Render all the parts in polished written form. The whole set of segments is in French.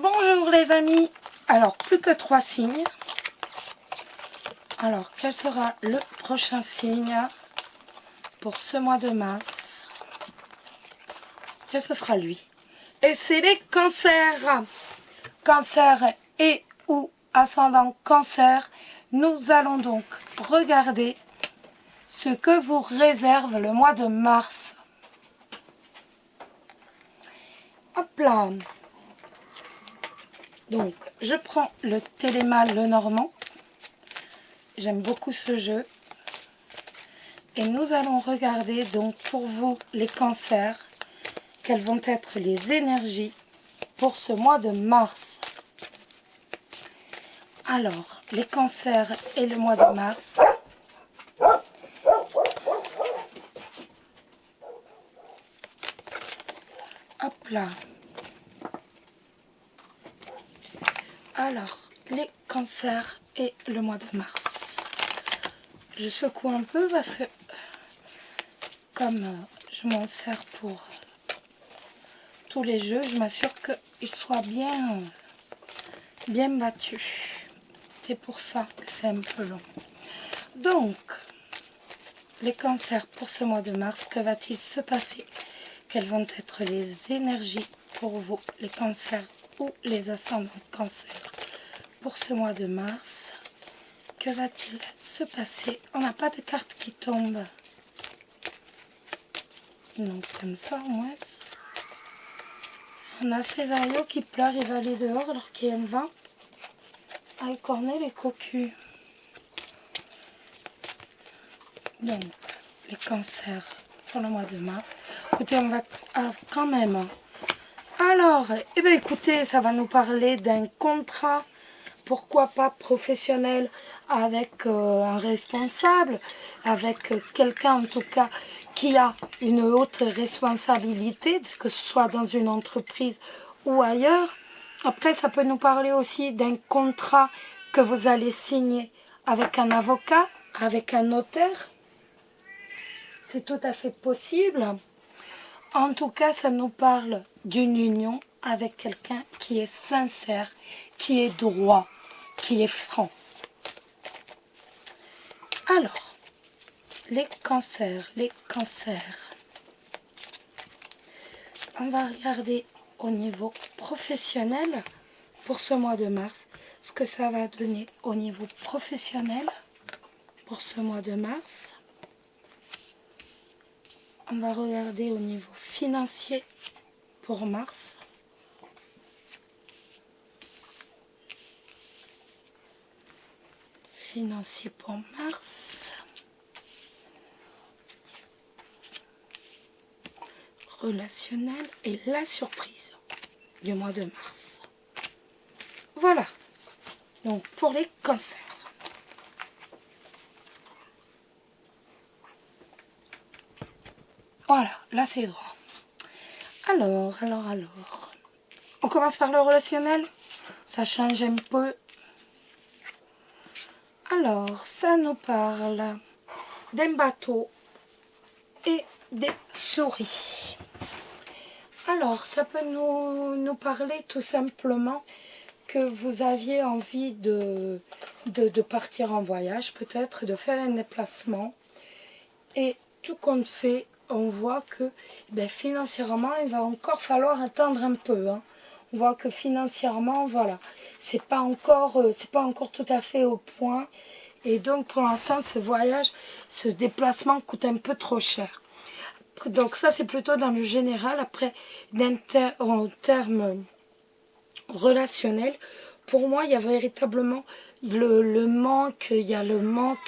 Bonjour les amis. Alors, plus que 3 signes. Alors, quel sera le prochain signe pour ce mois de mars? Qu'est-ce que ce sera lui? Et c'est les cancers. Cancer et ou ascendant cancer. Nous allons donc regarder ce que vous réserve le mois de mars. Hop là. Donc, je prends le Téléma Lenormand. J'aime beaucoup ce jeu. Et nous allons regarder donc pour vous les cancers, quelles vont être les énergies pour ce mois de mars. Alors, les cancers et le mois de mars. Hop là. Alors, les cancers et le mois de mars. Je secoue un peu parce que, comme je m'en sers pour tous les jeux, je m'assure qu'ils soient bien battus. C'est pour ça que c'est un peu long. Donc, les cancers pour ce mois de mars, que va-t-il se passer? Quelles vont être les énergies pour vous, les cancers ou les ascendants cancer pour ce mois de mars? Que va-t-il se passer? On n'a pas de carte qui tombe. Donc comme ça au moins. On a Césario qui pleure, il va aller dehors alors qu'il y a un vent. À écorner les cocus. Donc les cancers pour le mois de mars. Écoutez, on va quand même. Alors, eh bien écoutez, ça va nous parler d'un contrat, pourquoi pas professionnel, avec un responsable, avec quelqu'un en tout cas qui a une haute responsabilité, que ce soit dans une entreprise ou ailleurs. Après, ça peut nous parler aussi d'un contrat que vous allez signer avec un avocat, avec un notaire. C'est tout à fait possible. En tout cas, ça nous parle d'une union avec quelqu'un qui est sincère, qui est droit, qui est franc. Alors, les cancers. On va regarder au niveau professionnel pour ce mois de mars, ce que ça va donner au niveau professionnel pour ce mois de mars. On va regarder au niveau financier pour mars. Financier pour mars. Relationnel et la surprise du mois de mars. Voilà. Donc pour les cancers. Voilà, là c'est droit. Alors. On commence par le relationnel. Ça change un peu. Alors, ça nous parle d'un bateau et des souris. Alors, ça peut nous parler tout simplement que vous aviez envie de partir en voyage, peut-être de faire un déplacement. Et tout compte fait, on voit que financièrement, il va encore falloir attendre un peu. Hein. On voit que financièrement, voilà, c'est pas encore tout à fait au point. Et donc, pour l'instant, ce voyage, ce déplacement coûte un peu trop cher. Donc, ça, c'est plutôt dans le général. Après, en termes relationnels, pour moi, il y a véritablement le manque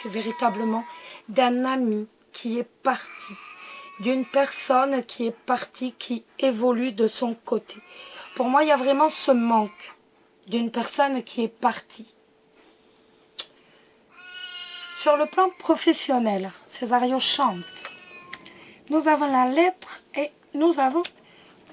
véritablement d'un ami qui est parti, d'une personne qui est partie, qui évolue de son côté. Pour moi, il y a vraiment ce manque d'une personne qui est partie. Sur le plan professionnel, Césario chante. Nous avons la lettre et nous avons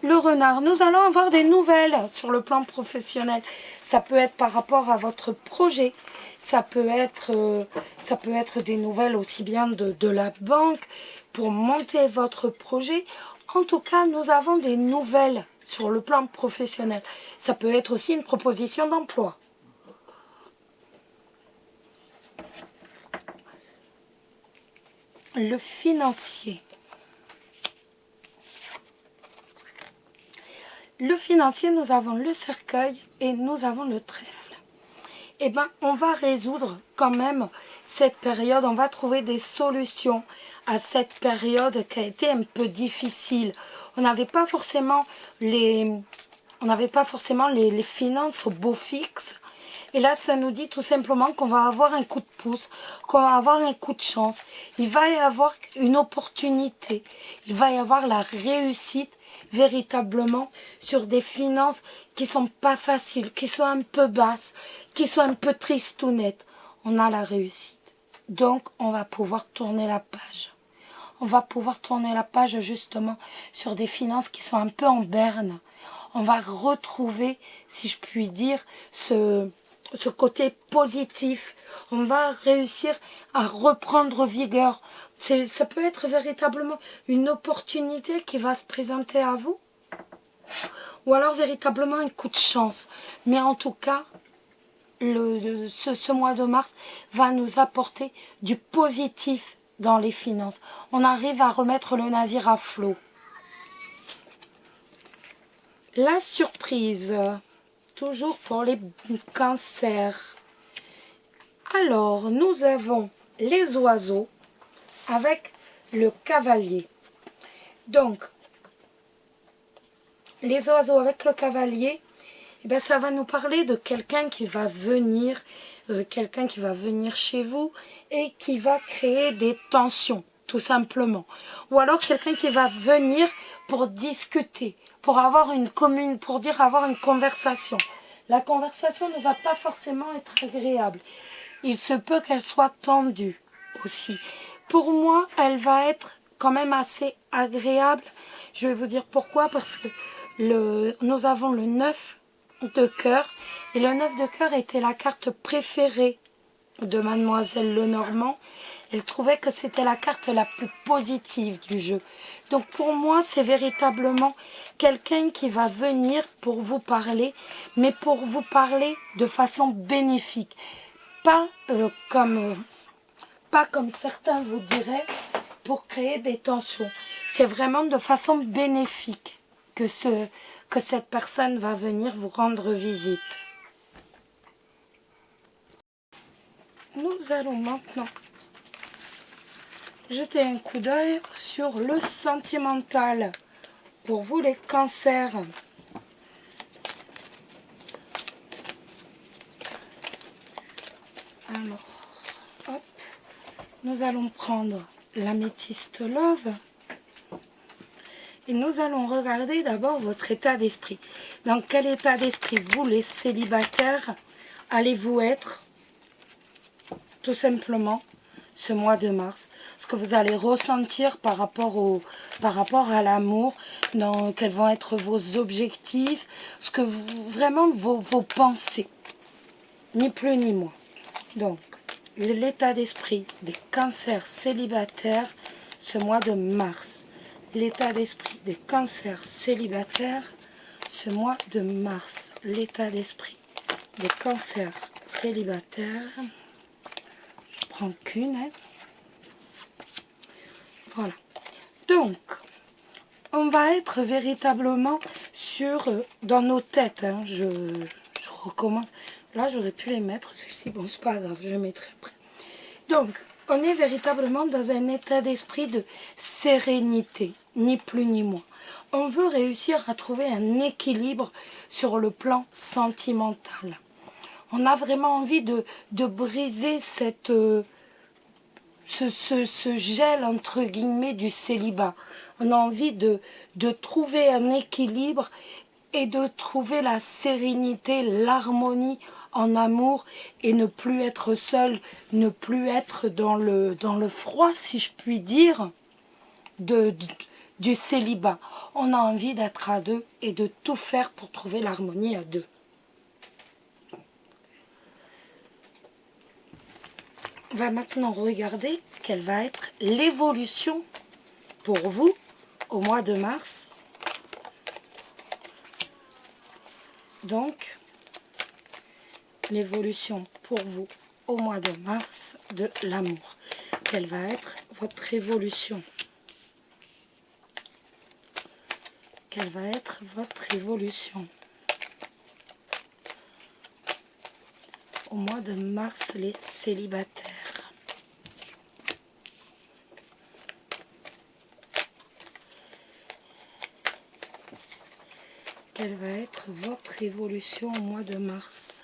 le renard. Nous allons avoir des nouvelles sur le plan professionnel. Ça peut être par rapport à votre projet. Ça peut être des nouvelles aussi bien de la banque pour monter votre projet. En tout cas, nous avons des nouvelles sur le plan professionnel. Ça peut être aussi une proposition d'emploi. Le financier. Le financier, nous avons le cercueil et nous avons le trèfle. Eh bien, on va résoudre quand même cette période, on va trouver des solutions à cette période qui a été un peu difficile. On n'avait pas forcément les finances au beau fixe. Et là, ça nous dit tout simplement qu'on va avoir un coup de pouce, qu'on va avoir un coup de chance. Il va y avoir une opportunité, il va y avoir la réussite véritablement sur des finances qui sont pas faciles, qui sont un peu basses, qui sont un peu tristounettes. On a la réussite. Donc, on va pouvoir tourner la page. On va pouvoir tourner la page justement sur des finances qui sont un peu en berne. On va retrouver, si je puis dire, ce côté positif. On va réussir à reprendre vigueur. Ça peut être véritablement une opportunité qui va se présenter à vous. Ou alors véritablement un coup de chance. Mais en tout cas, ce mois de mars va nous apporter du positif dans les finances. On arrive à remettre le navire à flot. La surprise, toujours pour les cancers. Alors, nous avons les oiseaux avec le cavalier. Donc, les oiseaux avec le cavalier, eh bien, ça va nous parler de quelqu'un qui va venir chez vous et qui va créer des tensions, tout simplement. Ou alors quelqu'un qui va venir pour discuter, pour avoir une conversation. La conversation ne va pas forcément être agréable. Il se peut qu'elle soit tendue aussi. Pour moi, elle va être quand même assez agréable. Je vais vous dire pourquoi, parce que nous avons le 9 de cœur, et le 9 de cœur était la carte préférée de Mademoiselle Lenormand. Elle trouvait que c'était la carte la plus positive du jeu. Donc pour moi, c'est véritablement quelqu'un qui va venir pour vous parler, mais pour vous parler de façon bénéfique. Pas comme certains vous diraient, pour créer des tensions. C'est vraiment de façon bénéfique que cette personne va venir vous rendre visite. Nous allons maintenant jeter un coup d'œil sur le sentimental. Pour vous les cancers. Alors, hop, nous allons prendre l'améthyste love. Et nous allons regarder d'abord votre état d'esprit. Dans quel état d'esprit, vous les célibataires, allez-vous être, tout simplement, ce mois de mars? Ce que vous allez ressentir par rapport à l'amour, quels vont être vos objectifs, ce que vraiment vos pensées, ni plus ni moins. Donc, l'état d'esprit des cancers célibataires ce mois de mars. L'état d'esprit des cancers célibataires ce mois de mars. L'état d'esprit des cancers célibataires. Je prends qu'une. Voilà. Donc, on va être véritablement dans nos têtes. Je recommence. Là, j'aurais pu les mettre. Ceci, bon, c'est pas grave, je les mettrai après. Donc, on est véritablement dans un état d'esprit de sérénité, ni plus ni moins. On veut réussir à trouver un équilibre sur le plan sentimental. On a vraiment envie de briser ce gel, entre guillemets, du célibat. On a envie de trouver un équilibre et de trouver la sérénité, l'harmonie en amour et ne plus être seul, ne plus être dans le froid, si je puis dire, du célibat. On a envie d'être à deux et de tout faire pour trouver l'harmonie à deux. On va maintenant regarder quelle va être l'évolution pour vous au mois de mars. donc l'évolution pour vous au mois de mars de l'amour. Quelle va être votre évolution? Quelle va être votre évolution au mois de mars, les célibataires? Quelle va être votre évolution au mois de mars?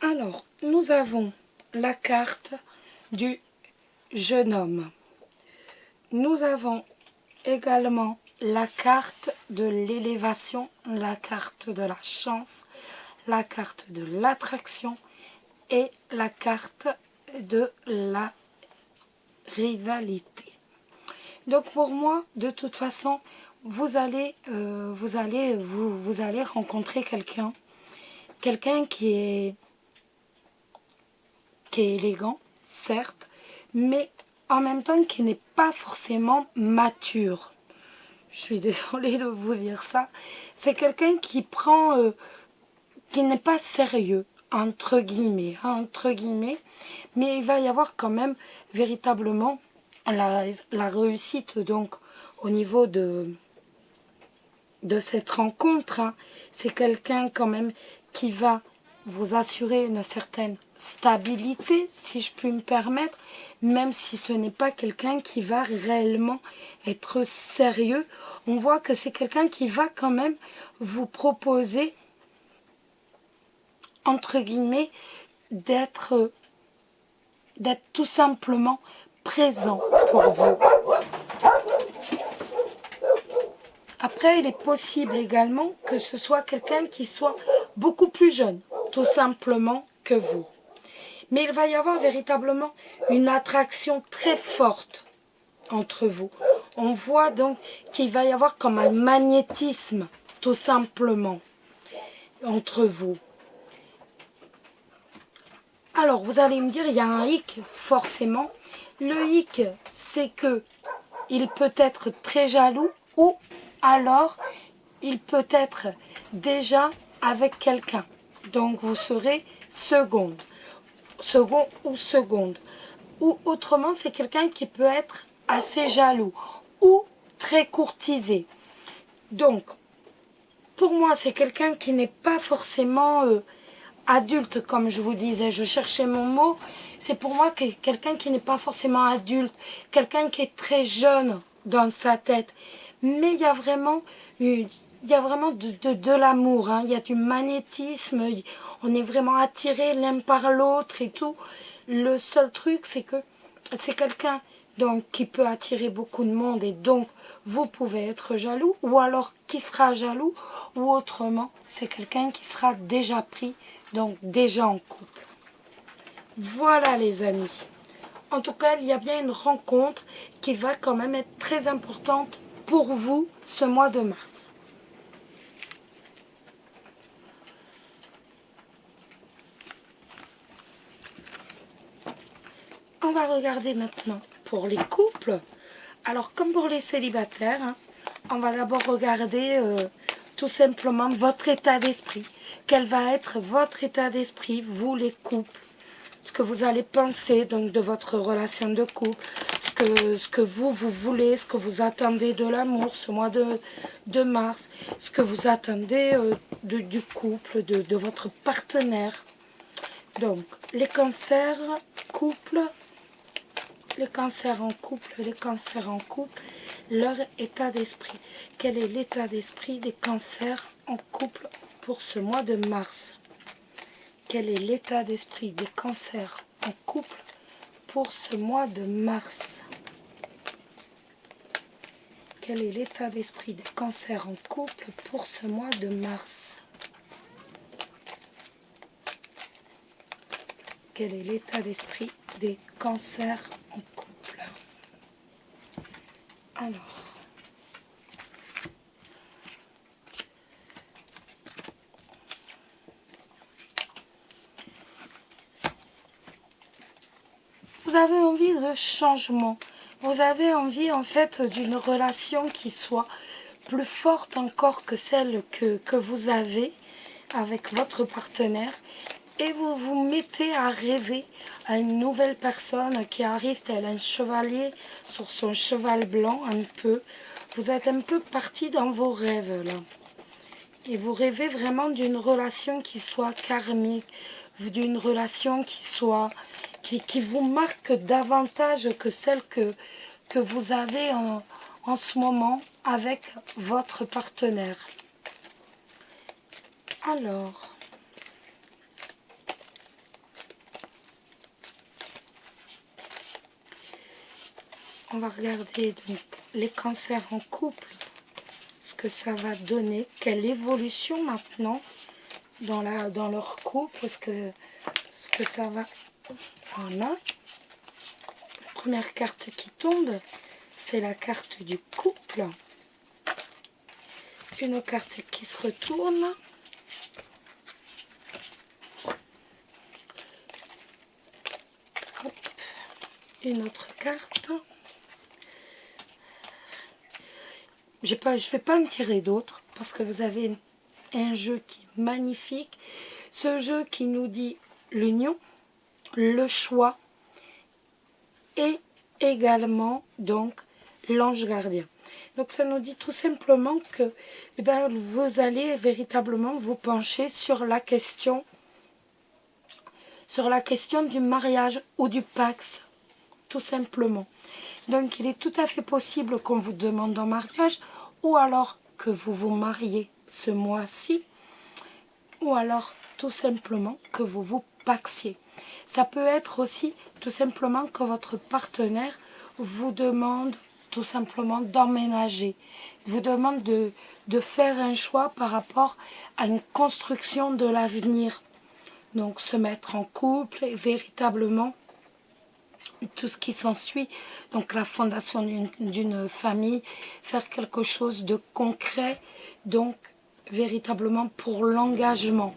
Alors, nous avons la carte du jeune homme. Nous avons également la carte de l'élévation, la carte de la chance, la carte de l'attraction et la carte de la rivalité. Donc pour moi, de toute façon, vous allez rencontrer quelqu'un qui est élégant, certes, mais en même temps qui n'est pas forcément mature. Je suis désolée de vous dire ça. C'est quelqu'un qui qui n'est pas sérieux, entre guillemets, mais il va y avoir quand même véritablement la réussite, donc au niveau de cette rencontre, hein. C'est quelqu'un quand même qui va vous assurer une certaine stabilité, si je puis me permettre, même si ce n'est pas quelqu'un qui va réellement être sérieux. On voit que c'est quelqu'un qui va quand même vous proposer, entre guillemets, d'être tout simplement présent pour vous. Après, il est possible également que ce soit quelqu'un qui soit beaucoup plus jeune, tout simplement, que vous. Mais il va y avoir véritablement une attraction très forte entre vous. On voit donc qu'il va y avoir comme un magnétisme, tout simplement, entre vous. Alors, vous allez me dire, il y a un hic, forcément. Le hic, c'est que il peut être très jaloux ou alors il peut être déjà avec quelqu'un. Donc, vous serez second ou seconde. Ou autrement, c'est quelqu'un qui peut être assez jaloux ou très courtisé. Donc, pour moi, c'est quelqu'un qui n'est pas forcément adulte, comme je vous disais. Je cherchais mon mot. C'est pour moi quelqu'un qui n'est pas forcément adulte, quelqu'un qui est très jeune dans sa tête. Mais il y a vraiment de l'amour, hein. Il y a du magnétisme, on est vraiment attirés l'un par l'autre et tout. Le seul truc, c'est que c'est quelqu'un donc qui peut attirer beaucoup de monde et donc vous pouvez être jaloux, ou alors qui sera jaloux, ou autrement, c'est quelqu'un qui sera déjà pris, donc déjà en couple. Voilà les amis. En tout cas, il y a bien une rencontre qui va quand même être très importante pour vous ce mois de mars. On va regarder maintenant pour les couples. Alors, comme pour les célibataires, hein, on va d'abord regarder tout simplement votre état d'esprit. Quel va être votre état d'esprit, vous les couples? Ce que vous allez penser donc de votre relation de couple, ce que vous voulez, ce que vous attendez de l'amour ce mois de mars, ce que vous attendez du couple, de votre partenaire. Donc, les cancers, couple, les cancers en couple, leur état d'esprit. Quel est l'état d'esprit des cancers en couple pour ce mois de mars? Quel est l'état d'esprit des cancers en couple pour ce mois de mars? Quel est l'état d'esprit des cancers en couple pour ce mois de mars? Quel est l'état d'esprit des cancers en couple? Alors, vous avez envie de changement. Vous avez envie en fait d'une relation qui soit plus forte encore que celle que vous avez avec votre partenaire. Et vous vous mettez à rêver à une nouvelle personne qui arrive tel un chevalier sur son cheval blanc un peu. Vous êtes un peu parti dans vos rêves là. Et vous rêvez vraiment d'une relation qui soit karmique, d'une relation qui vous marque davantage que celle que vous avez en ce moment avec votre partenaire. Alors, on va regarder donc les cancers en couple, ce que ça va donner, quelle évolution maintenant dans leur couple, ce que ça va... Voilà. La première carte qui tombe, c'est la carte du couple. Une carte qui se retourne. Hop. Une autre carte. Je ne vais pas me tirer d'autres parce que vous avez un jeu qui est magnifique. Ce jeu qui nous dit l'union, le choix et également donc l'ange gardien. Donc ça nous dit tout simplement que vous allez véritablement vous pencher sur la question du mariage ou du pax, tout simplement. Donc il est tout à fait possible qu'on vous demande en mariage, ou alors que vous vous mariez ce mois-ci, ou alors tout simplement que vous vous paxiez. Ça peut être aussi tout simplement que votre partenaire vous demande tout simplement d'emménager, vous demande de faire un choix par rapport à une construction de l'avenir. Donc se mettre en couple et véritablement tout ce qui s'ensuit, donc la fondation d'une famille, faire quelque chose de concret, donc véritablement pour l'engagement.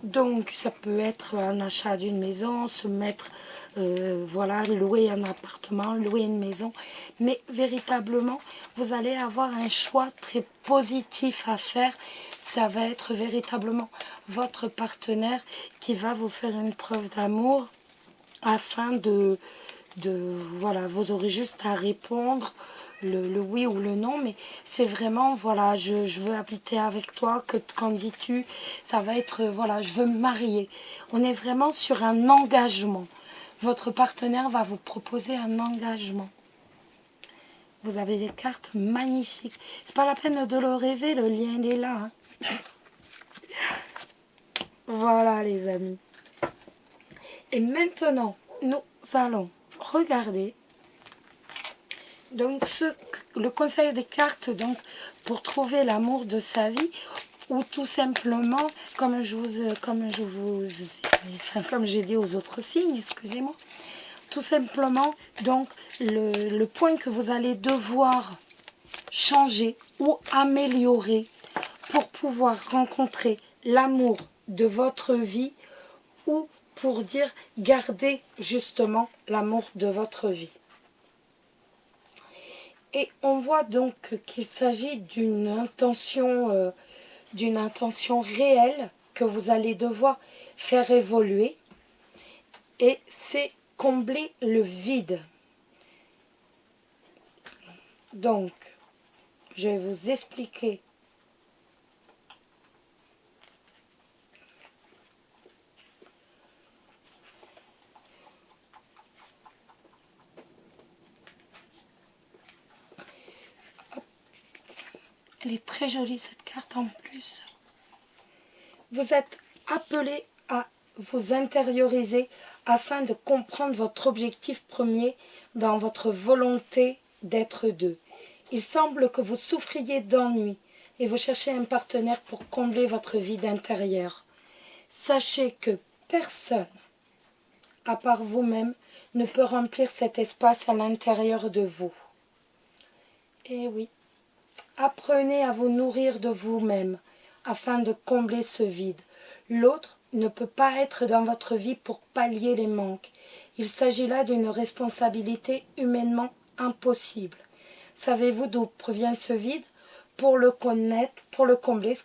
Donc ça peut être un achat d'une maison, se mettre, voilà, louer un appartement, louer une maison, mais véritablement vous allez avoir un choix très positif à faire. Ça va être véritablement votre partenaire qui va vous faire une preuve d'amour, afin voilà, vous aurez juste à répondre le oui ou le non, mais c'est vraiment, voilà, je veux habiter avec toi, qu'en dis-tu? Ça va être, voilà, je veux me marier. On est vraiment sur un engagement. Votre partenaire va vous proposer un engagement. Vous avez des cartes magnifiques. C'est pas la peine de le rêver, le lien il est là. Hein. Voilà les amis. Et maintenant, nous allons regarder donc le conseil des cartes donc pour trouver l'amour de sa vie, ou tout simplement comme j'ai dit aux autres signes, excusez-moi, tout simplement donc le point que vous allez devoir changer ou améliorer pour pouvoir rencontrer l'amour de votre vie, ou pour dire garder justement l'amour de votre vie. Et on voit donc qu'il s'agit d'une intention réelle que vous allez devoir faire évoluer, et c'est combler le vide. Donc, je vais vous expliquer Elle est très jolie cette carte en plus. Vous êtes appelé à vous intérioriser afin de comprendre votre objectif premier dans votre volonté d'être deux. Il semble que vous souffriez d'ennui et vous cherchez un partenaire pour combler votre vide intérieur. Sachez que personne, à part vous-même, ne peut remplir cet espace à l'intérieur de vous. Eh oui. Apprenez à vous nourrir de vous-même afin de combler ce vide. L'autre ne peut pas être dans votre vie pour pallier les manques. Il s'agit là d'une responsabilité humainement impossible. Savez-vous d'où provient ce vide? Pour le combler,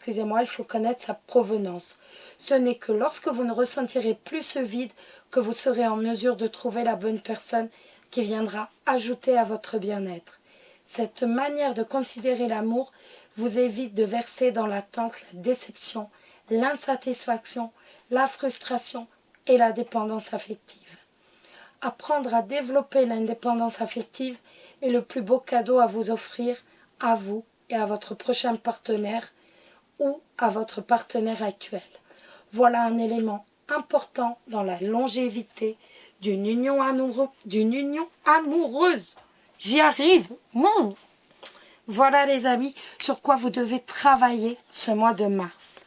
il faut connaître sa provenance. Ce n'est que lorsque vous ne ressentirez plus ce vide que vous serez en mesure de trouver la bonne personne qui viendra ajouter à votre bien-être. Cette manière de considérer l'amour vous évite de verser dans l'attente, la déception, l'insatisfaction, la frustration et la dépendance affective. Apprendre à développer l'indépendance affective est le plus beau cadeau à vous offrir, à vous et à votre prochain partenaire ou à votre partenaire actuel. Voilà un élément important dans la longévité d'une union amoureuse. J'y arrive. Mouh. Voilà les amis, sur quoi vous devez travailler ce mois de mars.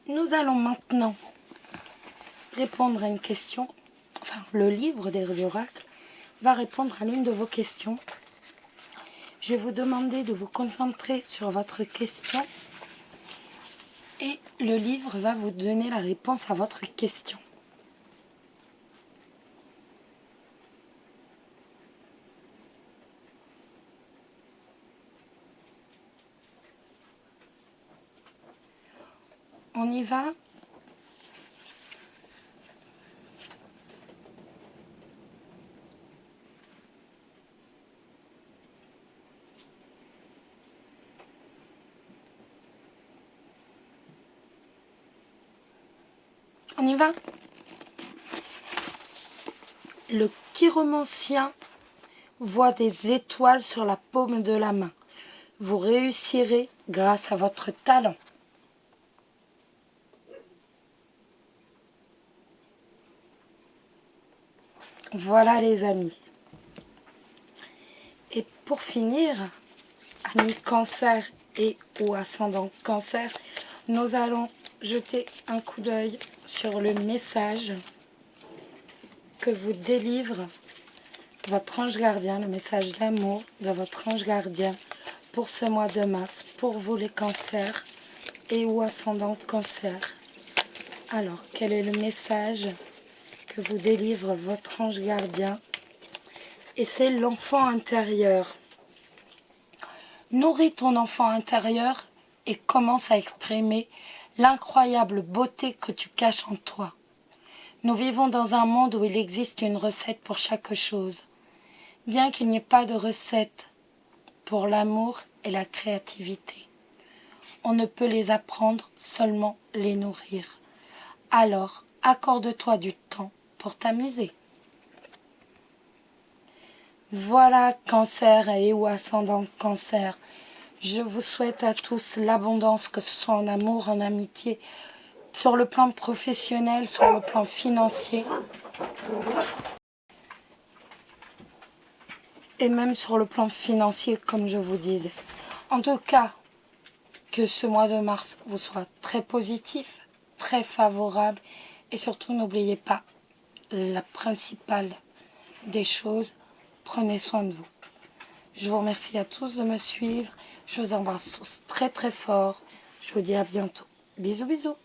Nous allons maintenant répondre à une question. Enfin, le livre des oracles va répondre à l'une de vos questions. Je vais vous demander de vous concentrer sur votre question et le livre va vous donner la réponse à votre question. On y va? On y va? Le chiromancien voit des étoiles sur la paume de la main. Vous réussirez grâce à votre talent. Voilà les amis. Et pour finir, amis cancer et ou ascendant cancer, nous allons jeter un coup d'œil sur le message que vous délivre votre ange gardien, le message d'amour de votre ange gardien pour ce mois de mars, pour vous les cancers et ou ascendant cancer. Alors, quel est le message que vous délivre votre ange gardien? Et c'est l'enfant intérieur. Nourris ton enfant intérieur et commence à exprimer l'incroyable beauté que tu caches en toi. Nous vivons dans un monde où il existe une recette pour chaque chose. Bien qu'il n'y ait pas de recette pour l'amour et la créativité, on ne peut les apprendre, seulement les nourrir. Alors, accorde-toi du temps pour t'amuser. Voilà, cancer et ou ascendant cancer. Je vous souhaite à tous l'abondance, que ce soit en amour, en amitié, sur le plan professionnel, sur le plan financier, et même sur le plan financier, comme je vous disais. En tout cas, que ce mois de mars vous soit très positif, très favorable, et surtout n'oubliez pas la principale des choses, prenez soin de vous. Je vous remercie à tous de me suivre. Je vous embrasse tous très très fort. Je vous dis à bientôt. Bisous bisous.